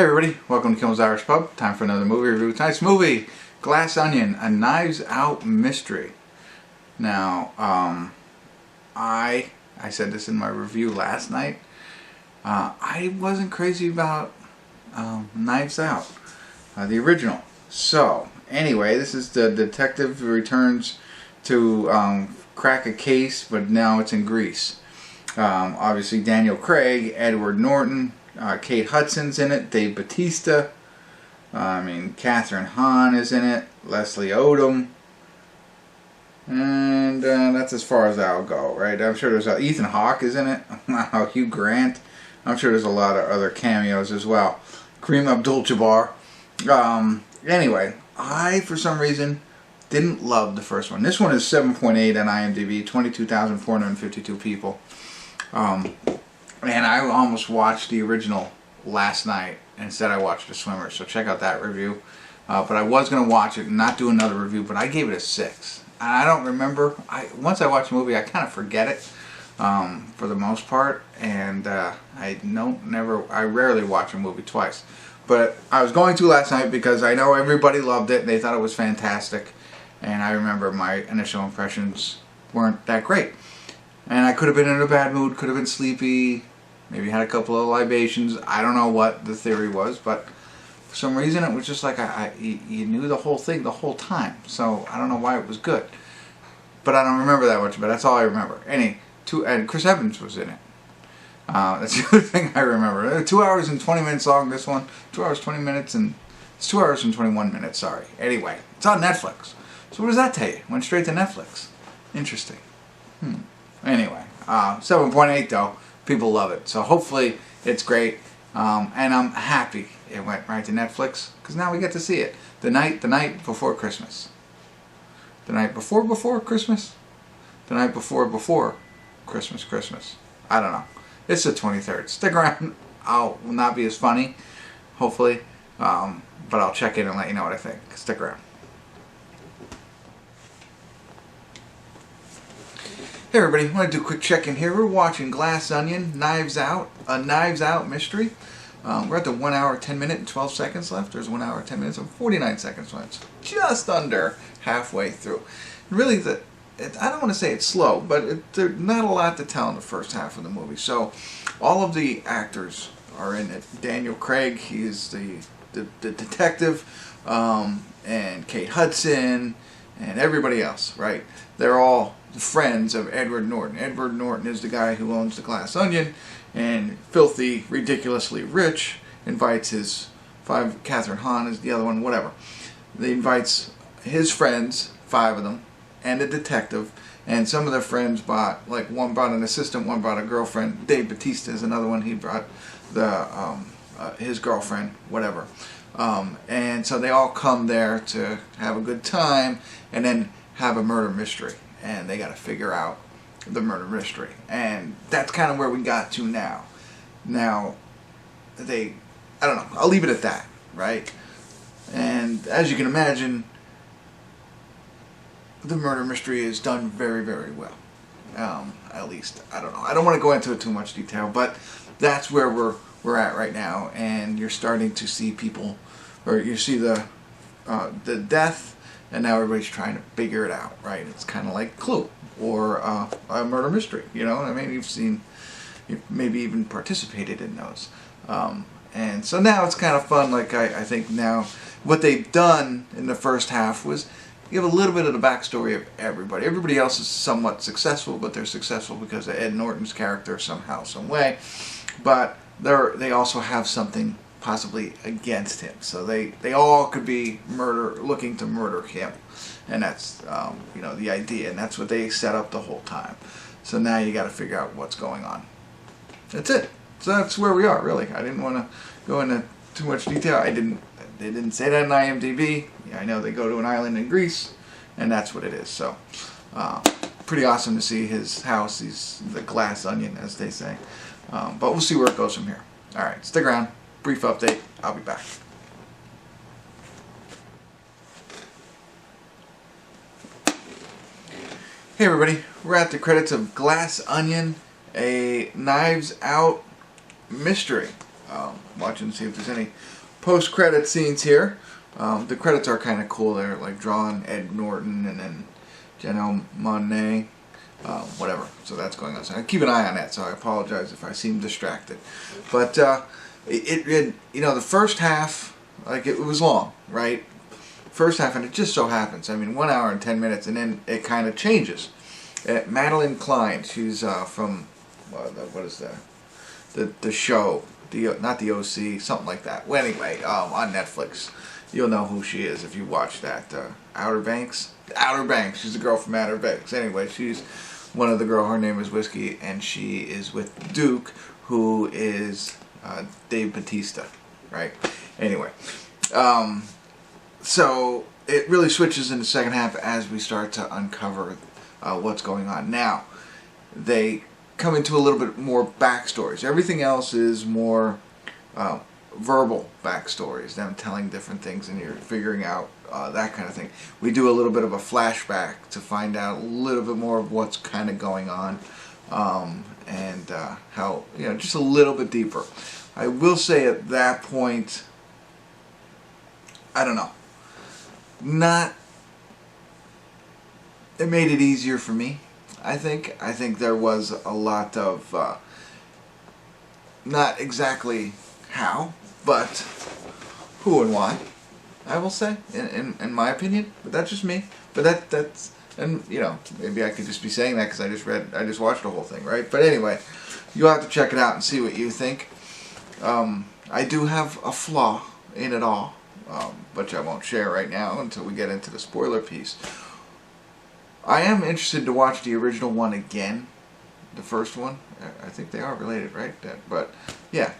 Hey everybody, welcome to Kimmel's Irish Pub. Time for another movie review. Tonight's movie, Glass Onion, a Knives Out mystery. Now, I said this in my review last night. I wasn't crazy about Knives Out, the original. So, anyway, this is the detective who returns to crack a case, but now it's in Greece. Obviously, Daniel Craig, Edward Norton, Kate Hudson's in it, Dave Bautista, Kathryn Hahn is in it, Leslie Odom, and that's as far as that'll go, right? I'm sure there's Ethan Hawke is in it, Hugh Grant, I'm sure there's a lot of other cameos as well, Kareem Abdul-Jabbar. Anyway, I, for some reason, didn't love the first one. This one is 7.8 on IMDb, 22,452 people. And I almost watched the original last night. Instead I watched The Swimmer, so check out that review. But I was going to watch it and not do another review, but I gave it a 6. And I don't remember. Once I watch a movie, I kind of forget it for the most part. And I rarely watch a movie twice. But I was going to last night because I know everybody loved it. They thought it was fantastic. And I remember my initial impressions weren't that great. And I could have been in a bad mood, could have been sleepy, maybe had a couple of libations. I don't know what the theory was, but for some reason it was just like you knew the whole thing the whole time. So I don't know why it was good. But I don't remember that much, but that's all I remember. And Chris Evans was in it. That's the other thing I remember. 2 hours and 20 minutes long, this one. 2 hours, 20 minutes, and it's 2 hours and 21 minutes, sorry. Anyway, it's on Netflix. So what does that tell you? Went straight to Netflix. Interesting. Anyway, 7.8 though. People love it. So hopefully it's great. And I'm happy it went right to Netflix because now we get to see it. The night before Christmas. The night before Christmas? The night before Christmas. I don't know. It's the 23rd. Stick around. I'll not be as funny, hopefully. But I'll check in and let you know what I think. Stick around. Hey everybody, I want to do a quick check-in here. We're watching Glass Onion, Knives Out, a Knives Out mystery. We're at the 1 hour, 10 minute, and 12 seconds left. There's 1 hour, 10 minutes, and 49 seconds left. Just under halfway through. Really, I don't want to say it's slow, but there's not a lot to tell in the first half of the movie. So, all of the actors are in it. Daniel Craig, he's the detective, and Kate Hudson, and everybody else, right? They're all the friends of Edward Norton. Edward Norton is the guy who owns the Glass Onion, and filthy, ridiculously rich invites his Kathryn Hahn is the other one, whatever. He invites his friends, 5 of them, and a detective, and some of their friends bought, like one brought an assistant, one brought a girlfriend. Dave Bautista is another one. He brought his girlfriend, whatever. And so they all come there to have a good time, and then have a murder mystery. And they got to figure out the murder mystery. And that's kind of where we got to now. Now, I don't know, I'll leave it at that, right? And as you can imagine, the murder mystery is done very, very well. At least, I don't know. I don't want to go into it too much detail, but that's where we're at right now. And you're starting to see people, or you see the death, and now everybody's trying to figure it out, right? It's kind of like Clue or a murder mystery, you know? I mean, you've maybe even participated in those. And so now it's kind of fun. Like I think now what they've done in the first half was give a little bit of the backstory of everybody. Everybody else is somewhat successful, but they're successful because of Ed Norton's character somehow, some way. But they also have something possibly against him, so they all could be looking to murder him, and that's the idea, and that's what they set up the whole time. So now you got to figure out what's going on. That's it. So that's where we are, really. I didn't want to go into too much detail. They didn't say that in IMDb. Yeah, I know they go to an island in Greece, and that's what it is. So pretty awesome to see his house. He's the Glass Onion, as they say. But we'll see where it goes from here. All right, stick around. Brief update. I'll be back. Hey everybody, we're at the credits of Glass Onion, a Knives Out mystery. Watching to see if there's any post-credit scenes here. The credits are kind of cool. They're like drawing Ed Norton and then Janelle Monáe, whatever. So that's going on. So I keep an eye on that. So I apologize if I seem distracted. But you know, the first half, like it was long, right? First half, and it just so happens. I mean, 1 hour and 10 minutes, and then it kind of changes. Madelyn Cline, she's from what is that? The show, not the OC, something like that. Well, anyway, on Netflix, you'll know who she is if you watch that. Outer Banks. Outer Banks. She's the girl from Outer Banks. Anyway, she's one of the girl. Her name is Whiskey, and she is with Duke, who is Dave Bautista, right? Anyway, so it really switches in the second half as we start to uncover what's going on. Now, they come into a little bit more backstories. Everything else is more verbal backstories, them telling different things and you're figuring out that kind of thing. We do a little bit of a flashback to find out a little bit more of what's kind of going on, and how, you know, just a little bit deeper. I will say at that point, I don't know, it made it easier for me. I think there was a lot of not exactly how, but who and why, I will say, in my opinion. But that's just me. But that's, and you know, maybe I could just be saying that because I just watched the whole thing, right? But anyway, you'll have to check it out and see what you think. I do have a flaw in it all, which I won't share right now until we get into the spoiler piece. I am interested to watch the original one again, the first one. I think they are related, right? But yeah,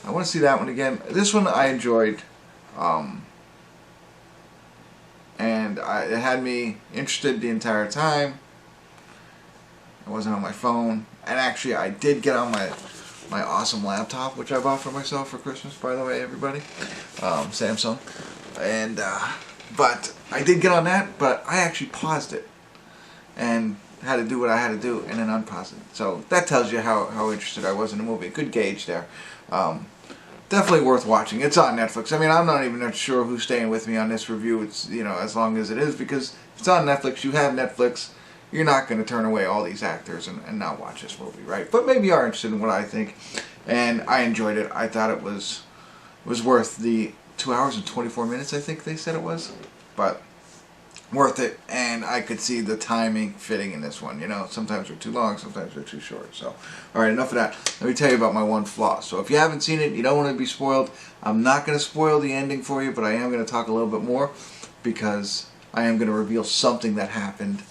I want to see that one again. This one I enjoyed, and it had me interested the entire time. I wasn't on my phone, and actually I did get on my awesome laptop, which I bought for myself for Christmas, by the way, everybody, Samsung, and but I did get on that, but I actually paused it and had to do what I had to do and then unpause it. So that tells you how interested I was in the movie. Good gauge there. Definitely worth watching. It's on Netflix. I mean, I'm not even sure who's staying with me on this review. It's, you know, as long as it is, because it's on Netflix. You have Netflix. You're not going to turn away all these actors and not watch this movie, right? But maybe you are interested in what I think, and I enjoyed it. I thought it was worth the 2 hours and 24 minutes, I think they said it was, but worth it. And I could see the timing fitting in this one. You know, sometimes they're too long, sometimes they're too short. So, all right, enough of that. Let me tell you about my one flaw. So if you haven't seen it, you don't want to be spoiled. I'm not going to spoil the ending for you, but I am going to talk a little bit more because I am going to reveal something that happened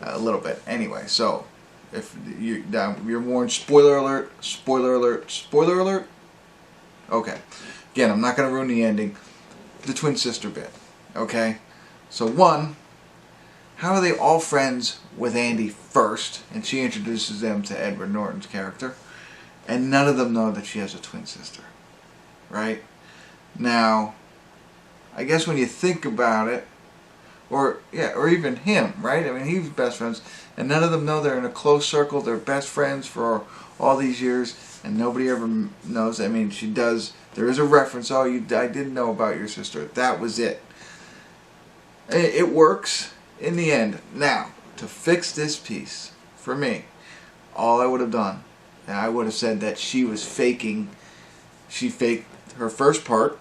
a little bit. Anyway, so if you're warned, spoiler alert, spoiler alert, spoiler alert. Okay. Again, I'm not going to ruin the ending. The twin sister bit. Okay? So one, how are they all friends with Andy first? And she introduces them to Edward Norton's character. And none of them know that she has a twin sister. Right? Now, I guess when you think about it, or even him, right? I mean, he's best friends. And none of them know they're in a close circle. They're best friends for all these years. And nobody ever knows. I mean, she does. There is a reference. Oh, I didn't know about your sister. That was it. It works in the end. Now, to fix this piece, for me, all I would have done, and I would have said that she was faking, she faked her first part,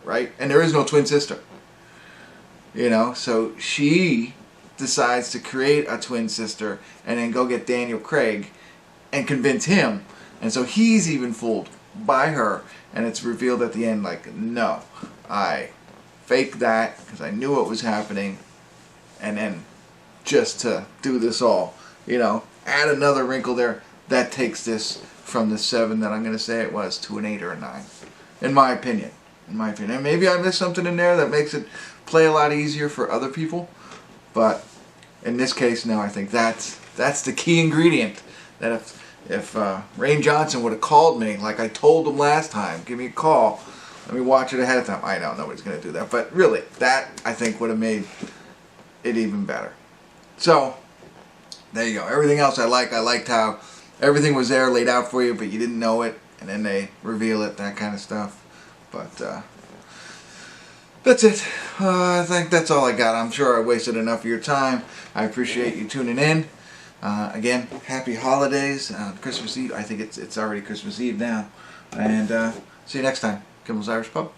right? And there is no twin sister. You know, so she decides to create a twin sister and then go get Daniel Craig and convince him. And so he's even fooled by her. And it's revealed at the end, like, no, I faked that because I knew what was happening. And then just to do this all, you know, add another wrinkle there, that takes this from the 7 that I'm going to say it was to an 8 or a 9. In my opinion. In my opinion. And maybe I missed something in there that makes it play a lot easier for other people. But in this case, no, I think that's the key ingredient. That if Rain Johnson would have called me, like I told him last time, give me a call, let me watch it ahead of time. I know nobody's going to do that, but really, that I think would have made it even better. So there you go. Everything else I liked how everything was there laid out for you, but you didn't know it, and then they reveal it, that kind of stuff. But that's it. I think that's all I got. I'm sure I wasted enough of your time. I appreciate you tuning in. Again, happy holidays. Christmas Eve. I think it's already Christmas Eve now. And see you next time. Kimmel's Irish Pub.